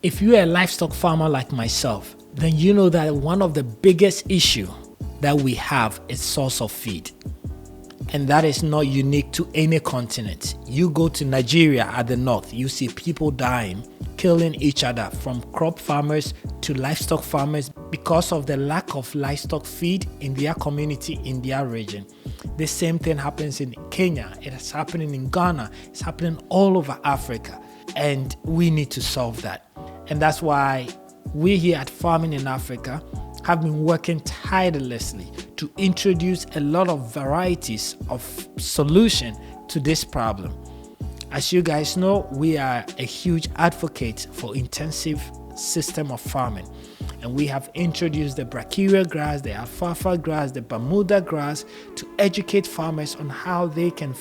If you're a livestock farmer like myself, then you know that one of the biggest issue that we have is source of feed. And that is not unique to any continent. You go to Nigeria at the north, you see people dying, killing each other, from crop farmers to livestock farmers because of the lack of livestock feed in their community, in their region. The same thing happens in Kenya, it is happening in Ghana, it's happening all over Africa, and we need to solve that. And that's why we here at Farming in Africa have been working tirelessly to introduce a lot of varieties of solution to this problem. As you guys know, we are a huge advocate for intensive system of farming, and we have introduced the Bracheria grass, the alfalfa grass, the Bermuda grass to educate farmers on how they can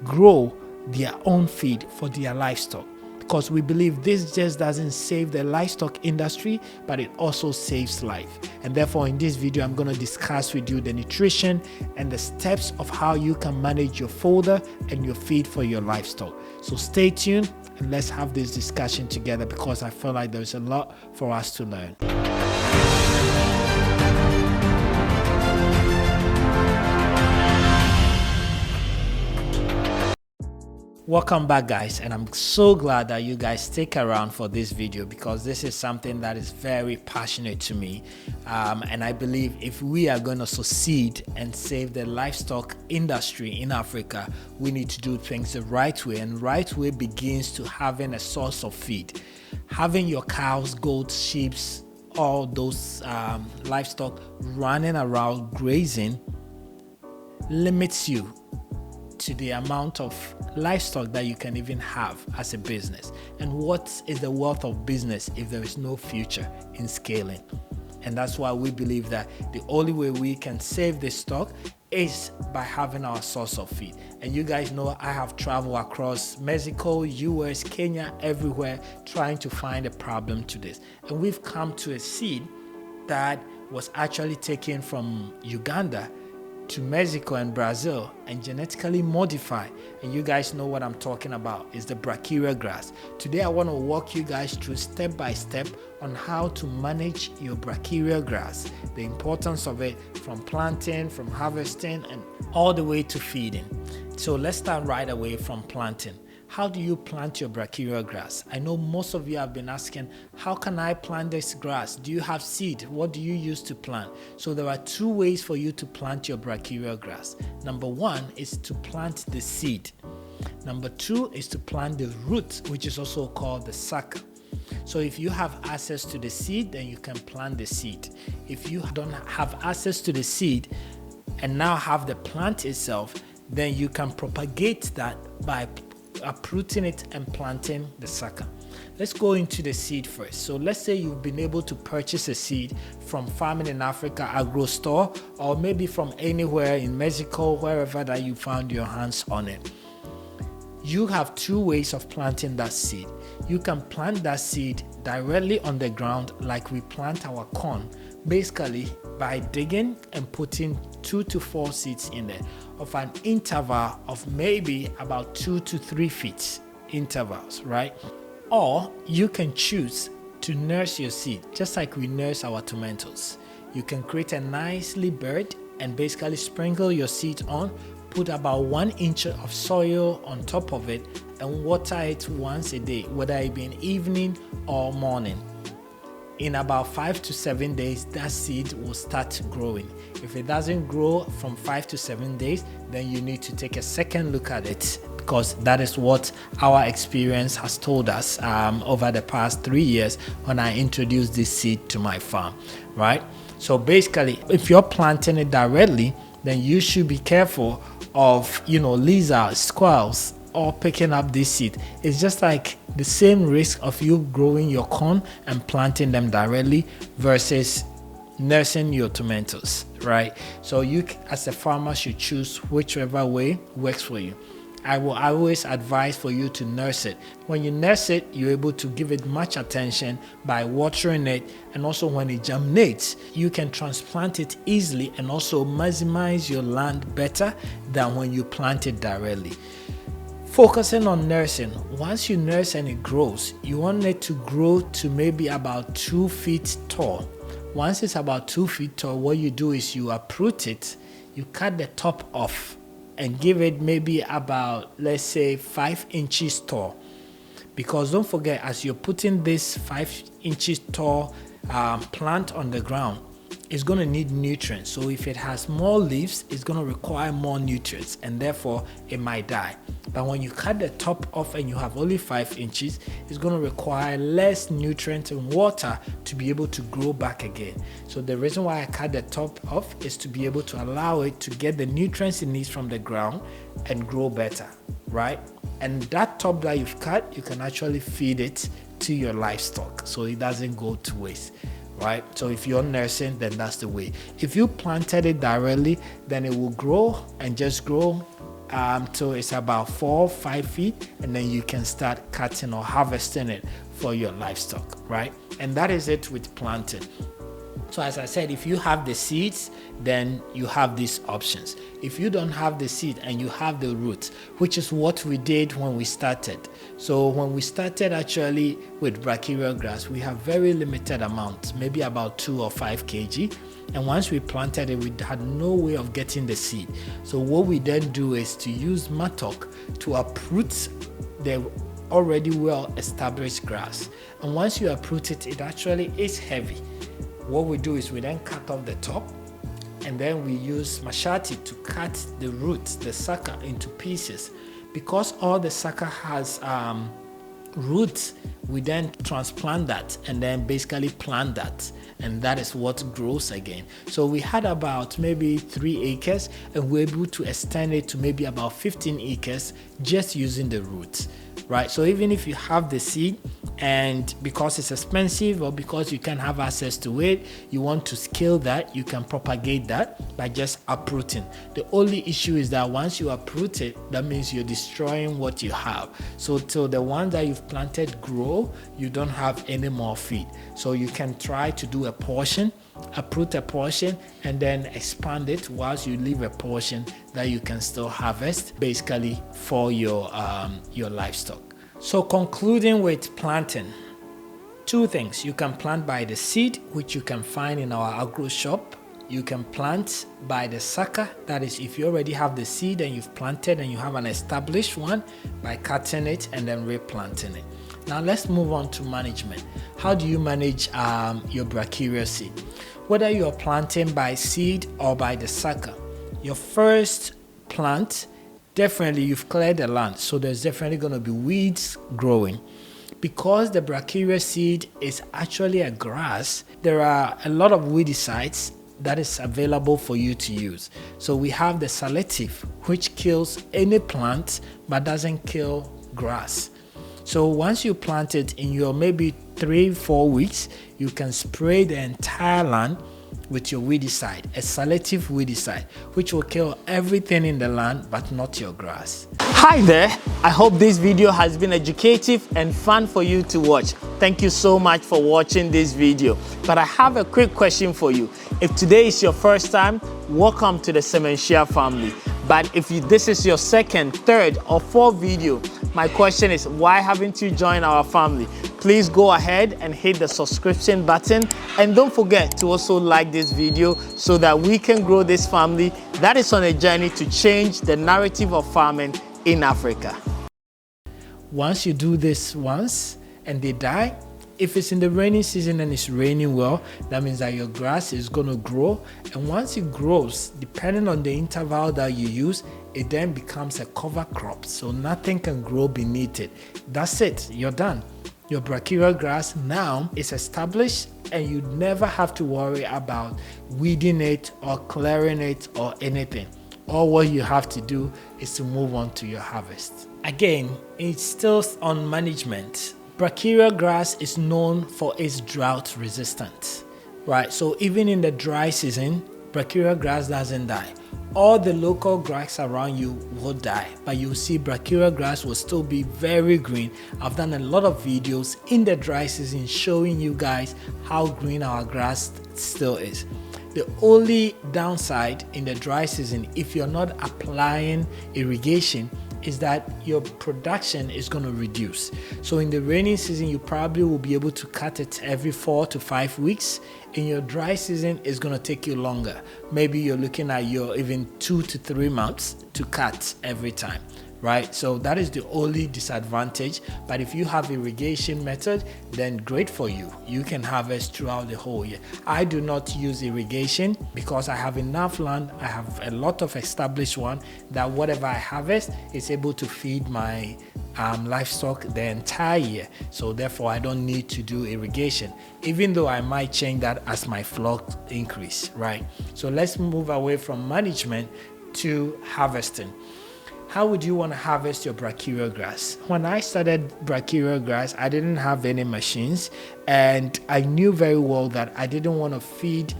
grow their own feed for their livestock. Because we believe this just doesn't save the livestock industry, but it also saves life. And therefore, in this video, I'm going to discuss with you the nutrition and the steps of how you can manage your fodder and your feed for your livestock. So stay tuned and let's have this discussion together, because I feel like there's a lot for us to learn. Welcome back, guys, and I'm so glad that you guys stick around for this video, because this is something that is very passionate to me, and I believe if we are going to succeed and save the livestock industry in Africa, we need to do things the right way, and right way begins to having a source of feed. Having your cows, goats, sheep, all those livestock running around grazing limits you to the amount of livestock that you can even have as a business. And what is the worth of business if there is no future in scaling? And that's why we believe that the only way we can save this stock is by having our source of feed. And you guys know I have traveled across Mexico, US, Kenya, everywhere, trying to find a problem to this. And we've come to a seed that was actually taken from Uganda to Mexico and Brazil and genetically modified. And you guys know what I'm talking about, is the Bracheria grass. Today I want to walk you guys through step by step on how to manage your Bracheria grass, the importance of it from planting, from harvesting, and all the way to feeding. So let's start right away from planting. How do you plant your Bracheria grass? I know most of you have been asking, how can I plant this grass? Do you have seed? What do you use to plant? So there are two ways for you to plant your Bracheria grass. Number one is to plant the seed. Number two is to plant the root, which is also called the sucker. So if you have access to the seed, then you can plant the seed. If you don't have access to the seed and now have the plant itself, then you can propagate that by uprooting it and planting the sucker. Let's go into the seed first. So let's say you've been able to purchase a seed from Farming in Africa AGROSTORE, or maybe from anywhere in Mexico, wherever that you found your hands on it. You have two ways of planting that seed. You can plant that seed directly on the ground like we plant our corn, basically by digging and putting 2 to 4 seeds in there of an interval of maybe about 2 to 3 feet intervals, right? Or you can choose to nurse your seed just like we nurse our tomatoes. You can create a nicely bed and basically sprinkle your seed on, put about 1 inch of soil on top of it, and water it once a day, whether it be in evening or morning. In about 5 to 7 days, that seed will start growing. If it doesn't grow from 5 to 7 days, then you need to take a second look at it, because that is what our experience has told us over the past 3 years when I introduced this seed to my farm, right? So basically, if you're planting it directly, then you should be careful of, lizards, squirrels, or picking up this seed. It's just like the same risk of you growing your corn and planting them directly versus nursing your tomatoes, right? So you as a farmer should choose whichever way works for you. I will always advise for you to nurse it. When you nurse it, you're able to give it much attention by watering it, and also when it germinates, you can transplant it easily and also maximize your land better than when you plant it directly. Focusing on nursing. Once you nurse and it grows, you want it to grow to maybe about 2 feet tall. Once it's about 2 feet tall, what you do is you uproot it, you cut the top off and give it maybe about, let's say, 5 inches tall. Because don't forget, as you're putting this 5 inches tall plant on the ground, it's going to need nutrients. So if it has more leaves, it's going to require more nutrients, and therefore it might die. But when you cut the top off and you have only 5 inches, it's going to require less nutrients and water to be able to grow back again. So the reason why I cut the top off is to be able to allow it to get the nutrients it needs from the ground and grow better, right? And that top that you've cut, you can actually feed it to your livestock so it doesn't go to waste. Right? So if you're nursing, then that's the way. If you planted it directly, then it will grow and just grow till it's about 4 or 5 feet, and then you can start cutting or harvesting it for your livestock, right? And that is it with planting. So as I said, if you have the seeds, then you have these options. If you don't have the seed and you have the roots, which is what we did when we started. So when we started actually with Bracheria grass, we have very limited amounts, maybe about 2 or 5 kg. And once we planted it, we had no way of getting the seed. So what we then do is to use mattock to uproot the already well established grass. And once you uproot it, it actually is heavy. What we do is we then cut off the top, and then we use machete to cut the roots, the sucker, into pieces. Because all the sucker has roots, we then transplant that and then basically plant that, and that is what grows again. So we had about maybe 3 acres, and we're able to extend it to maybe about 15 acres just using the roots, right? So even if you have the seed, and because it's expensive or because you can't have access to it, you want to scale that, you can propagate that by just uprooting. The only issue is that once you uproot it, that means you're destroying what you have. So till the ones that you've planted grow, you don't have any more feed. So you can try to do a portion, uproot a portion, and then expand it whilst you leave a portion that you can still harvest basically for your livestock. So concluding with planting, 2 things. You can plant by the seed, which you can find in our agro shop. You can plant by the sucker, that is if you already have the seed and you've planted and you have an established one, by cutting it and then replanting it. Now let's move on to management. How do you manage your Bracheria seed? Whether you're planting by seed or by the sucker, your first plant, definitely you've cleared the land, so there's definitely going to be weeds growing. Because the Bracheria seed is actually a grass, there are a lot of weedicides that is available for you to use. So we have the selective, which kills any plant but doesn't kill grass. So once you plant it in your maybe 3-4 weeks, you can spray the entire land with your weedicide, a selective weedicide, which will kill everything in the land but not your grass. Hi there, I hope this video has been educative and fun for you to watch. Thank you so much for watching this video. But I have a quick question for you. If today is your first time, welcome to the Semenshia family. But if this is your second, third, or fourth video, my question is, why haven't you joined our family? Please go ahead and hit the subscription button, and don't forget to also like this video so that we can grow this family that is on a journey to change the narrative of farming in Africa. Once you do this once and they die, if it's in the rainy season and it's raining well, that means that your grass is going to grow. And once it grows, depending on the interval that you use, it then becomes a cover crop. So nothing can grow beneath it. That's it. You're done. Your Bracheria grass now is established, and you never have to worry about weeding it or clearing it or anything. All what you have to do is to move on to your harvest. Again, it's still on management. Bracheria grass is known for its drought resistance, right? So even in the dry season, Bracheria grass doesn't die. All the local grass around you will die, but you'll see Bracheria grass will still be very green. I've done a lot of videos in the dry season showing you guys how green our grass still is. The only downside in the dry season, if you're not applying irrigation, is that your production is going to reduce. So in the rainy season, you probably will be able to cut it every 4 to 5 weeks. In your dry season, it's going to take you longer. Maybe you're looking at your even 2 to 3 months to cut every time, right? So that is the only disadvantage. But if you have irrigation method, then great for you. You can harvest throughout the whole year. I do not use irrigation because I have enough land. I have a lot of established one that whatever I harvest is able to feed my livestock the entire year. So therefore I don't need to do irrigation, even though I might change that as my flock increase, right? So let's move away from management to harvesting. How would you want to harvest your Bracheria grass? When I started Bracheria grass, I didn't have any machines, and I knew very well that I didn't want to feed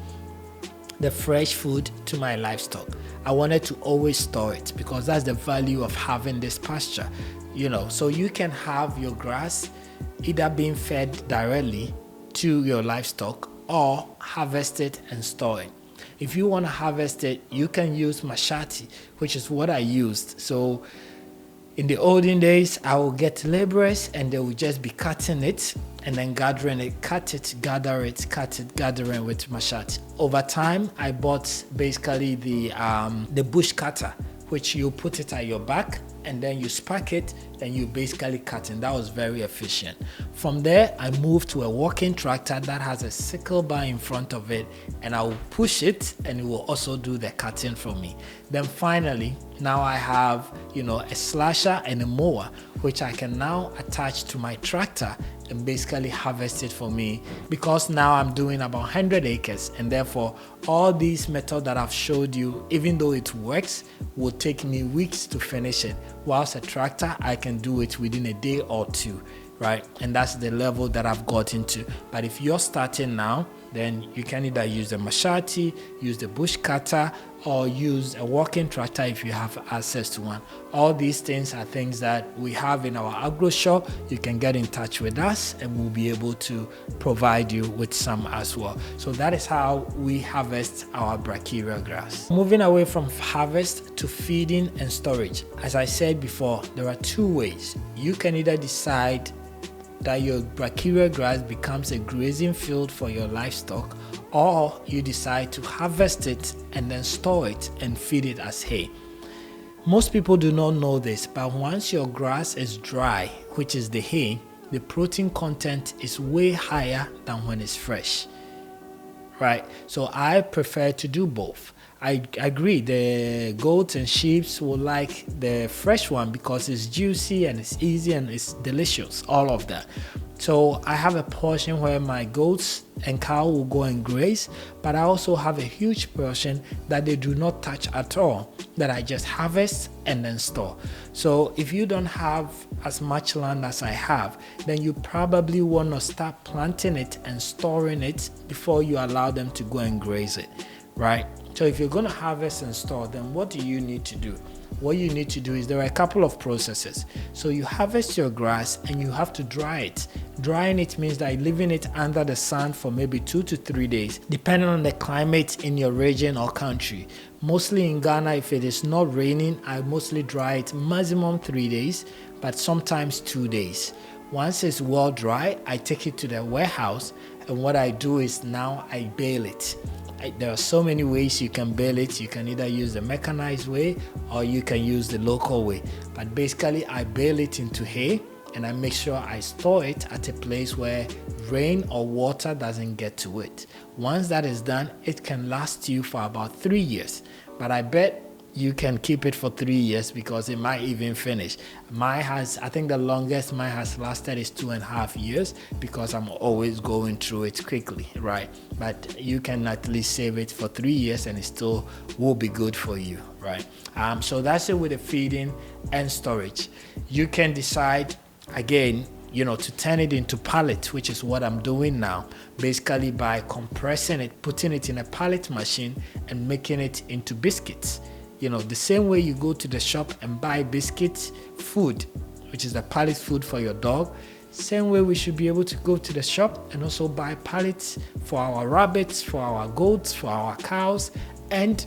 the fresh food to my livestock. I wanted to always store it because that's the value of having this pasture, so you can have your grass either being fed directly to your livestock or harvest it and store it. If you want to harvest it, you can use machete, which is what I used. So in the olden days, I will get laborers and they will just be cutting it and then gathering it, cut it, gather it, cut it, gathering with machete. Over time, I bought basically the bush cutter, which you put it at your back and then you spark it, then you basically cut it. That was very efficient. From there, I moved to a walking tractor that has a sickle bar in front of it, and I will push it and it will also do the cutting for me. Then finally, now I have, a slasher and a mower, which I can now attach to my tractor and basically harvest it for me, because now I'm doing about 100 acres, and therefore all these methods that I've showed you, even though it works, will take me weeks to finish it, whilst a tractor I can do it within a day or two, right? And that's the level that I've got into. But if you're starting now, then you can either use the machete, use the bush cutter, or use a walking tractor if you have access to one. All these things are things that we have in our agro shop. You can get in touch with us and we'll be able to provide you with some as well. So that is how we harvest our Bracheria grass. Moving away from harvest to feeding and storage. As I said before, there are two ways. You can either decide that your Bracheria grass becomes a grazing field for your livestock, or you decide to harvest it and then store it and feed it as hay. Most people do not know this, but once your grass is dry, which is the hay, the protein content is way higher than when it's fresh, right? So I prefer to do both. I agree, the goats and sheep will like the fresh one because it's juicy and it's easy and it's delicious, all of that. So I have a portion where my goats and cow will go and graze, but I also have a huge portion that they do not touch at all, that I just harvest and then store. So if you don't have as much land as I have, then you probably want to start planting it and storing it before you allow them to go and graze it, right? So if you're going to harvest and store, then what do you need to do? What you need to do is there are a couple of processes. So you harvest your grass and you have to dry it. Drying it means that leaving it under the sun for maybe 2 to 3 days, depending on the climate in your region or country. Mostly in Ghana, if it is not raining, I mostly dry it maximum 3 days, but sometimes 2 days. Once it's well dry, I take it to the warehouse, and what I do is now I bale it. There are so many ways you can bale it. You can either use the mechanized way or you can use the local way. But basically, I bale it into hay and I make sure I store it at a place where rain or water doesn't get to it. Once that is done, it can last you for about 3 years. But I bet you can keep it for 3 years because it might even finish. I think the longest mine has lasted is 2.5 years because I'm always going through it quickly, right? But you can at least save it for 3 years and it still will be good for you, right? So that's it with the feeding and storage. You can decide, again, to turn it into pallet, which is what I'm doing now, basically by compressing it, putting it in a pallet machine and making it into biscuits. The same way you go to the shop and buy biscuits, food, which is the pallet food for your dog, same way we should be able to go to the shop and also buy pallets for our rabbits, for our goats, for our cows, And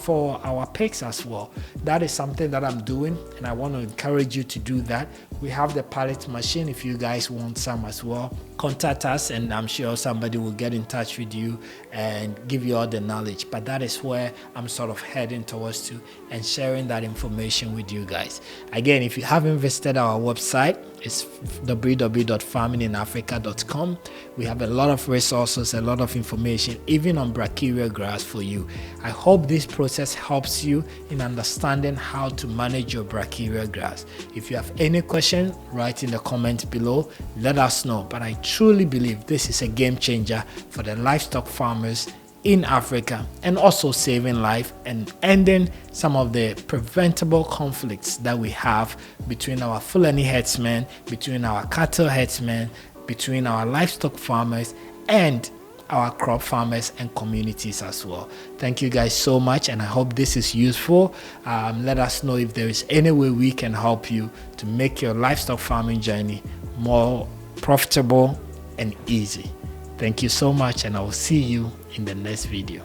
for our picks as well, that is something that I'm doing, and I want to encourage you to do that. We have the pallet machine. If you guys want some as well, contact us, and I'm sure somebody will get in touch with you and give you all the knowledge. But that is where I'm sort of heading towards to, and sharing that information with you guys. Again, if you haven't visited our website, it's www.farminginafrica.com. We have a lot of resources, a lot of information, even on Bracheria grass for you. I hope this process helps you in understanding how to manage your Bracheria grass. If you have any question, write in the comments below, let us know. But I truly believe this is a game changer for the livestock farmers in Africa, and also saving life and ending some of the preventable conflicts that we have between our Fulani herdsmen, between our cattle herdsmen, between our livestock farmers, and our crop farmers and communities as well. Thank you guys so much, and I hope this is useful. Let us know if there is any way we can help you to make your livestock farming journey more profitable and easy. Thank you so much, and I will see you in the next video.